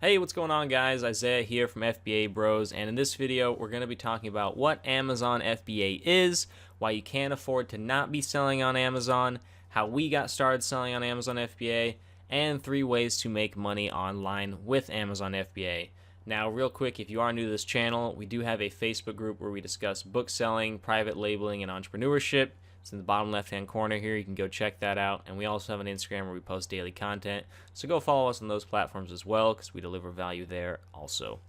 Hey, what's going on, guys? Isaiah here from FBAbros, and in this video we're going to be talking about what Amazon FBA is, why you can't afford to not be selling on Amazon, how we got started selling on Amazon FBA, and 3 ways to make money online with Amazon FBA. Now, real quick, if you are new to this channel, we do have a Facebook group where we discuss book selling, private labeling, and entrepreneurship. It's in the bottom left-hand corner here. You can go check that out. And we also have an Instagram where we post daily content. So go follow us on those platforms as well, because we deliver value there also.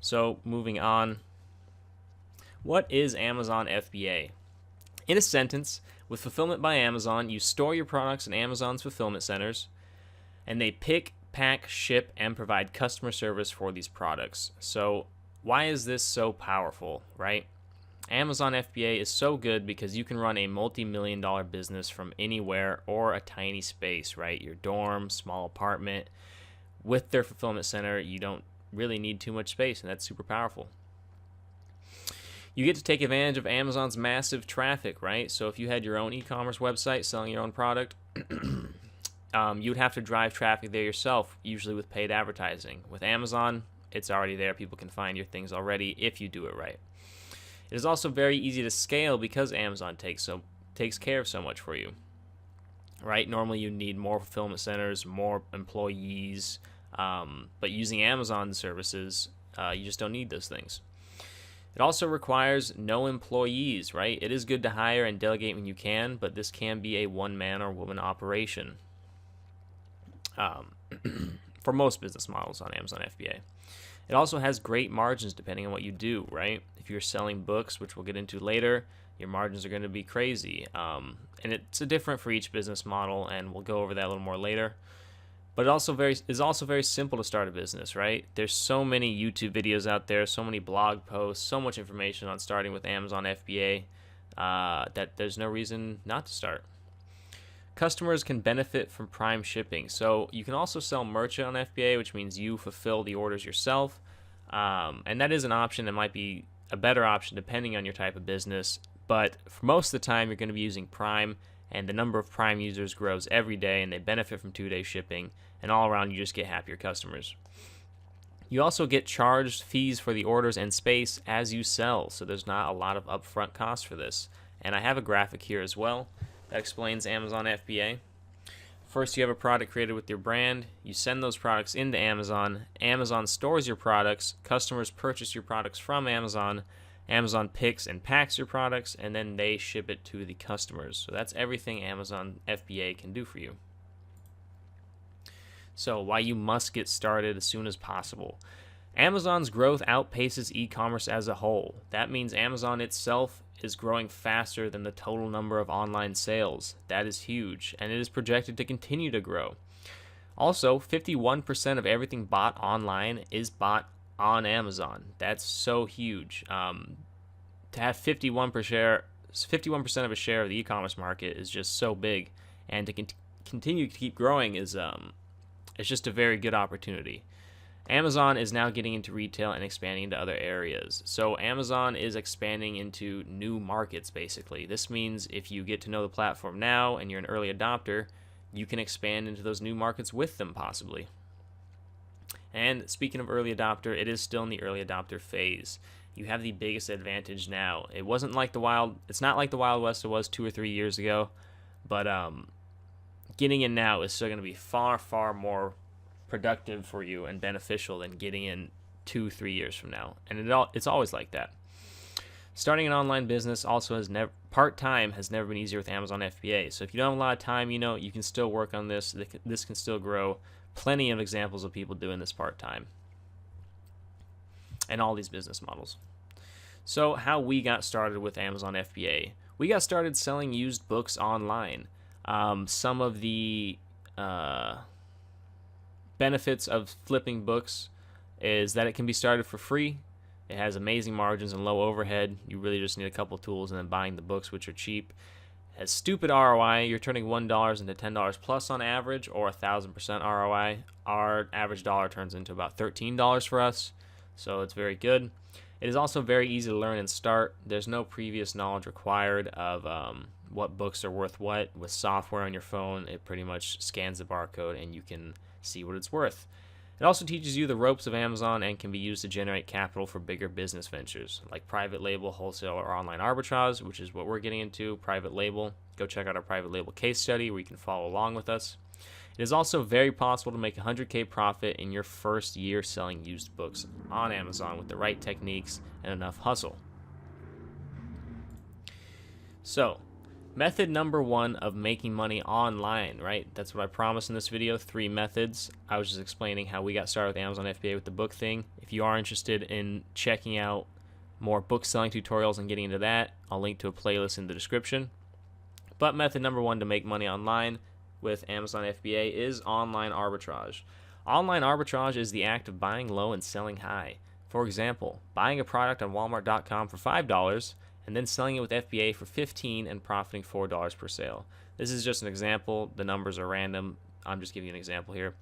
So moving on. What is Amazon FBA? In a sentence, with Fulfillment by Amazon, you store your products in Amazon's fulfillment centers, and they pick, pack, ship, and provide customer service for these products. So why is this so powerful, right? Amazon FBA is so good because you can run a multi-million-dollar business from anywhere or a tiny space, right? Your dorm, small apartment. With their fulfillment center, you don't really need too much space, and that's super powerful. You get to take advantage of Amazon's massive traffic, right? So if you had your own e-commerce website selling your own product, you would have to drive traffic there yourself, usually with paid advertising. With Amazon, it's already there. People can find your things already if you do it right. It is also very easy to scale because Amazon takes care of so much for you, right? Normally you need more fulfillment centers, more employees, but using Amazon services, you just don't need those things. It also requires no employees, right? It is good to hire and delegate when you can, but this can be a one-man or woman operation for most business models on Amazon FBA. It also has great margins depending on what you do, right? If you're selling books, which we'll get into later, your margins are going to be crazy. And it's different for each business model, and we'll go over that a little more later. But it's also very simple to start a business, right? There's so many YouTube videos out there, so many blog posts, so much information on starting with Amazon FBA that there's no reason not to start. Customers can benefit from Prime shipping. So you can also sell merchant on FBA, which means you fulfill the orders yourself. And that is an option. It might be a better option depending on your type of business. But for most of the time, you're going to be using Prime, and the number of Prime users grows every day, and they benefit from 2-day shipping. And all around, you just get happier customers. You also get charged fees for the orders and space as you sell. So there's not a lot of upfront costs for this. And I have a graphic here as well that explains Amazon FBA. First, you have a product created with your brand. You send those products into Amazon. Amazon stores your products. Customers purchase your products from Amazon. Amazon picks and packs your products, and then they ship it to the customers. So that's everything Amazon FBA can do for you. So why you must get started as soon as possible. Amazon's growth outpaces e-commerce as a whole. That means Amazon itself is growing faster than the total number of online sales. That is huge, and it is projected to continue to grow. Also, 51% of everything bought online is bought on Amazon. That's so huge. To have 51% of a share of the e-commerce market is just so big, and to continue to keep growing is it's just a very good opportunity. Amazon is now getting into retail and expanding into other areas. So Amazon is expanding into new markets, basically. This means if you get to know the platform now and you're an early adopter, you can expand into those new markets with them, possibly. And speaking of early adopter, it is still in the early adopter phase. You have the biggest advantage now. It's not like the Wild West it was 2 or 3 years ago, but getting in now is still going to be far, far more productive for you and beneficial than getting in 2-3 years from now, and it's always like that. Starting an online business also part-time has never been easier with Amazon FBA. So if you don't have a lot of time, you can still work on this. This can still grow. Plenty of examples of people doing this part-time, and all these business models. So how we got started with Amazon FBA? We got started selling used books online. Some of the benefits of flipping books is that it can be started for free. It has amazing margins and low overhead. You really just need a couple tools and then buying the books, which are cheap. It has stupid ROI. You're turning $1 into $10 plus on average, or 1,000% ROI. Our average dollar turns into about $13 for us, so it's very good. It is also very easy to learn and start. There's no previous knowledge required of what books are worth what. With software on your phone, it pretty much scans the barcode and you can see what it's worth. It also teaches you the ropes of Amazon and can be used to generate capital for bigger business ventures like private label, wholesale, or online arbitrage, which is what we're getting into, private label. Go check out our private label case study where you can follow along with us. It is also very possible to make a 100K profit in your first year selling used books on Amazon with the right techniques and enough hustle. So, method number 1 of making money online, right? That's what I promised in this video, 3 methods. I was just explaining how we got started with Amazon FBA with the book thing. If you are interested in checking out more book selling tutorials and getting into that, I'll link to a playlist in the description. But method number 1 to make money online with Amazon FBA is online arbitrage. Online arbitrage is the act of buying low and selling high. For example, buying a product on Walmart.com for $5 and then selling it with FBA for $15 and profiting $4 per sale. This is just an example. The numbers are random. I'm just giving you an example here.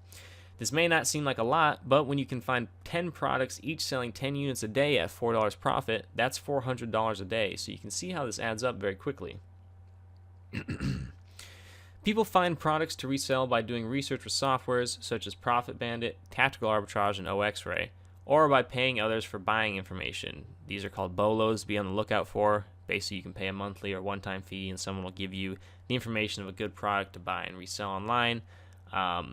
This may not seem like a lot, but when you can find 10 products, each selling 10 units a day at $4 profit, that's $400 a day. So you can see how this adds up very quickly. People find products to resell by doing research with softwares such as Profit Bandit, Tactical Arbitrage, and OXRay, or by paying others for buying information. These are called BOLOs to be on the lookout for. Basically, you can pay a monthly or one-time fee, and someone will give you the information of a good product to buy and resell online. That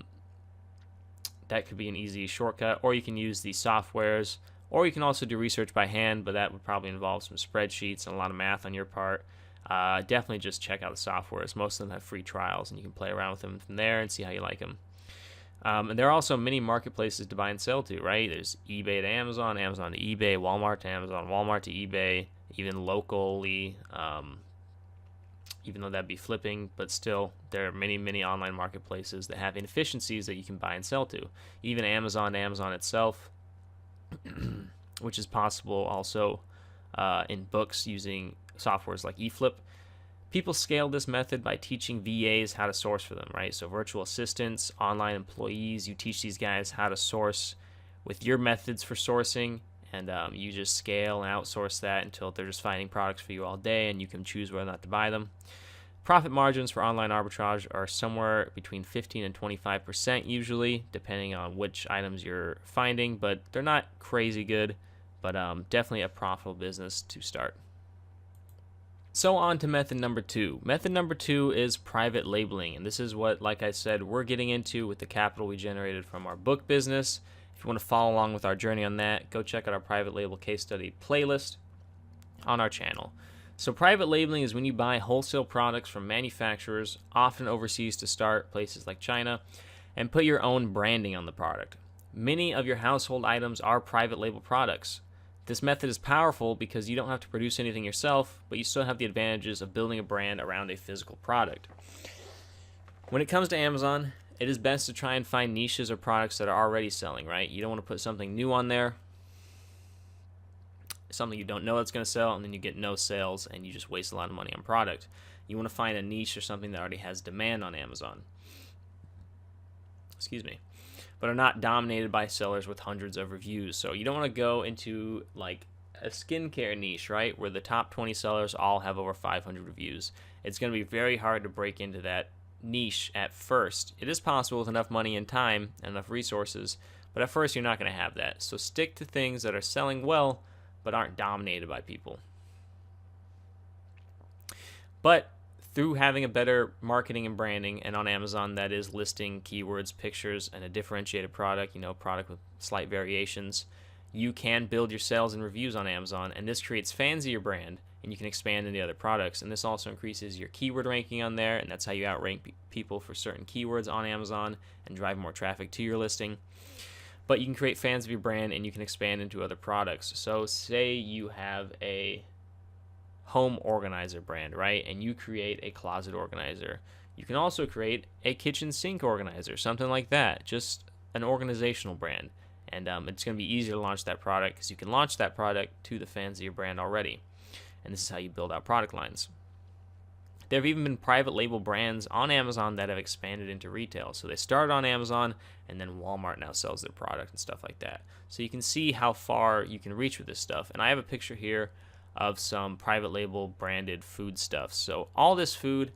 could be an easy shortcut, or you can use these softwares, or you can also do research by hand, but that would probably involve some spreadsheets and a lot of math on your part. Definitely just check out the softwares. Most of them have free trials, and you can play around with them from there and see how you like them. And there are also many marketplaces to buy and sell to, right? There's eBay to Amazon, Amazon to eBay, Walmart to Amazon, Walmart to eBay, even locally, even though that'd be flipping, but still, there are many, many online marketplaces that have inefficiencies that you can buy and sell to. Even Amazon to Amazon itself, which is possible also in books using softwares like eFlip. People scale this method by teaching VAs how to source for them, right? So virtual assistants, online employees, you teach these guys how to source with your methods for sourcing, and you just scale and outsource that until they're just finding products for you all day, and you can choose whether or not to buy them. Profit margins for online arbitrage are somewhere between 15 and 25% usually, depending on which items you're finding, but they're not crazy good, but definitely a profitable business to start. So on to method number 2. Method number 2 is private labeling, and this is what, like I said, we're getting into with the capital we generated from our book business. If you want to follow along with our journey on that, go check out our private label case study playlist on our channel. So private labeling is when you buy wholesale products from manufacturers, often overseas to start, places like China, and put your own branding on the product. Many of your household items are private label products. This method is powerful because you don't have to produce anything yourself, but you still have the advantages of building a brand around a physical product. When it comes to Amazon, it is best to try and find niches or products that are already selling, right? You don't want to put something new on there, something you don't know that's going to sell, and then you get no sales and you just waste a lot of money on product. You want to find a niche or something that already has demand on Amazon. But are not dominated by sellers with hundreds of reviews. So you don't want to go into like a skincare niche, right, where the top 20 sellers all have over 500 reviews. It's going to be very hard to break into that niche at first. It is possible with enough money and time and enough resources, but at first you're not going to have that. So stick to things that are selling well but aren't dominated by people. But through having a better marketing and branding, and on Amazon that is listing keywords, pictures, and a differentiated product, product with slight variations, you can build your sales and reviews on Amazon, and this creates fans of your brand, and you can expand into other products. And this also increases your keyword ranking on there, and that's how you outrank people for certain keywords on Amazon and drive more traffic to your listing. But you can create fans of your brand, and you can expand into other products. So say you have a home organizer brand, right? And you create a closet organizer. You can also create a kitchen sink organizer, something like that, just an organizational brand. And it's going to be easier to launch that product because you can launch that product to the fans of your brand already. And this is how you build out product lines. There have even been private label brands on Amazon that have expanded into retail. So they started on Amazon, and then Walmart now sells their product and stuff like that. So you can see how far you can reach with this stuff. And I have a picture here of some private label branded food stuff. So all this food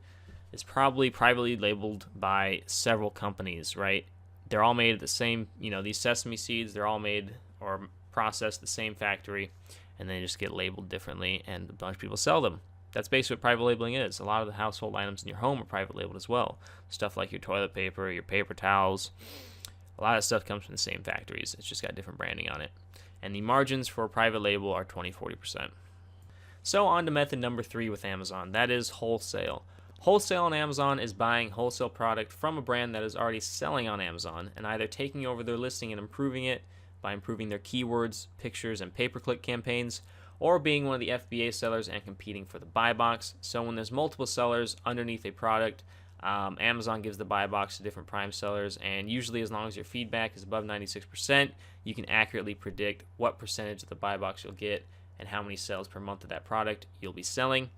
is probably privately labeled by several companies, right? they're all made at the same, these sesame seeds, they're all made or processed the same factory, and they just get labeled differently, and a bunch of people sell them. That's basically what private labeling is. A lot of the household items in your home are private labeled as well. Stuff like your toilet paper, your paper towels, a lot of stuff comes from the same factories. It's just got different branding on it. And the margins for private label are 20-40%. So on to method number 3 with Amazon. That is wholesale. Wholesale on Amazon is buying wholesale product from a brand that is already selling on Amazon and either taking over their listing and improving it by improving their keywords, pictures, and pay-per-click campaigns, or being one of the FBA sellers and competing for the buy box. So when there's multiple sellers underneath a product, Amazon gives the buy box to different prime sellers, and usually as long as your feedback is above 96%, you can accurately predict what percentage of the buy box you'll get and how many sales per month of that product you'll be selling.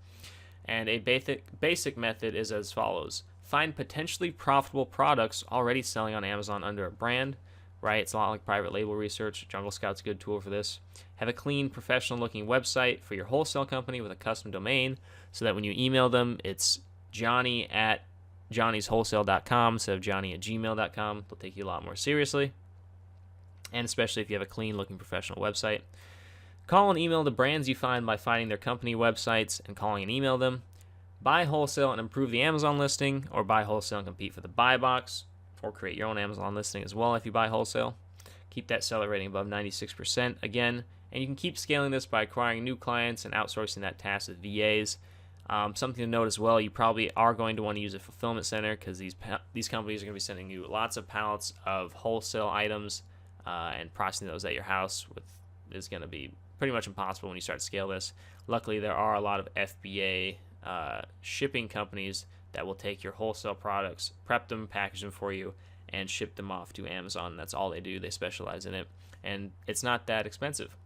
And a basic method is as follows. Find potentially profitable products already selling on Amazon under a brand, right? It's a lot like private label research. Jungle Scout's a good tool for this. Have a clean, professional-looking website for your wholesale company with a custom domain so that when you email them, it's johnny@johnnyswholesale.com instead of johnny@gmail.com. They'll take you a lot more seriously, and especially if you have a clean-looking professional website. Call and email the brands you find by finding their company websites and calling and email them. Buy wholesale and improve the Amazon listing, or buy wholesale and compete for the buy box, or create your own Amazon listing as well if you buy wholesale. Keep that seller rating above 96% again, and you can keep scaling this by acquiring new clients and outsourcing that task with VAs. Something to note as well, you probably are going to want to use a fulfillment center because these companies are going to be sending you lots of pallets of wholesale items, and processing those at your house is going to be pretty much impossible when you start to scale this. Luckily, there are a lot of FBA shipping companies that will take your wholesale products, prep them, package them for you, and ship them off to Amazon. That's all they do. They specialize in it, and it's not that expensive.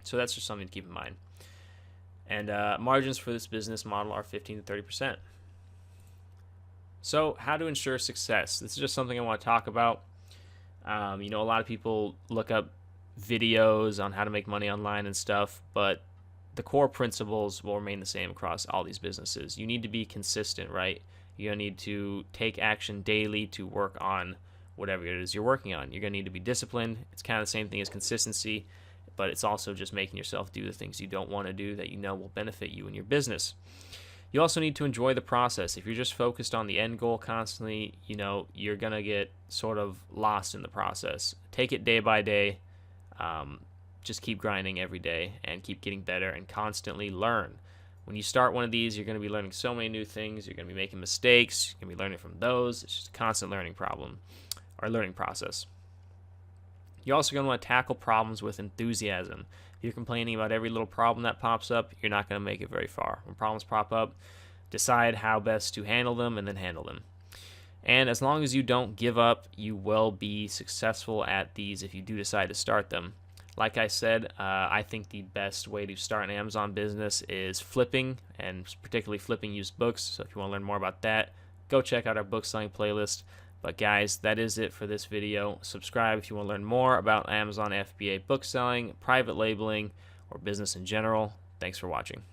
So that's just something to keep in mind. And margins for this business model are 15-30%. So how to ensure success? This is just something I want to talk about. A lot of people look up videos on how to make money online and stuff, but the core principles will remain the same across all these businesses. You need to be consistent, right? You're going to need to take action daily to work on whatever it is you're working on. You're going to need to be disciplined. It's kind of the same thing as consistency, but it's also just making yourself do the things you don't want to do that you know will benefit you and your business. You also need to enjoy the process. If you're just focused on the end goal constantly, you're going to get sort of lost in the process. Take it day by day. Just keep grinding every day and keep getting better and constantly learn. When you start one of these, you're going to be learning so many new things. You're going to be making mistakes. You're going to be learning from those. It's just a constant learning process. You're also going to want to tackle problems with enthusiasm. If you're complaining about every little problem that pops up, you're not going to make it very far. When problems pop up, decide how best to handle them and then handle them. And as long as you don't give up, you will be successful at these if you do decide to start them. Like I said, I think the best way to start an Amazon business is flipping, and particularly flipping used books. So if you want to learn more about that, go check out our book selling playlist. But guys, that is it for this video. Subscribe if you want to learn more about Amazon FBA book selling, private labeling, or business in general. Thanks for watching.